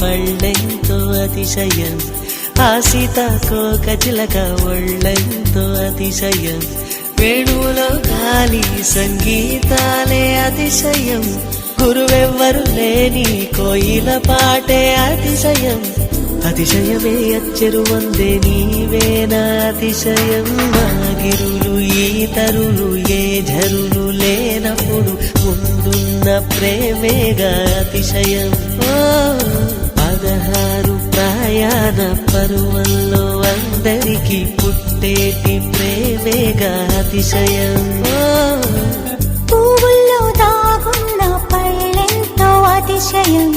పళ్ళెంతో అతిశయం, ఆ సీతాకోక చిలక ఒళ్ళెంతో అతిశయం, వేణువులో గాలి సంగీతాలే అతిశయం, గురువెవ్వరు లేని కోయిల పాటే అతిశయం, అతిశయమే అచ్చెరు వందే నీవేనా అతిశయం, మాగిరులు ఈతరులు ఏ ఝరులు లేనప్పుడు ముందున్న ప్రేమేగా అతిశయం. 16 ప్రయాణ పరువల్లో అందరికీ పుట్టేటి ప్రేమేగా అతిశయం. పువ్వుల్లో దాగున్న పళ్ళెంతో అతిశయం,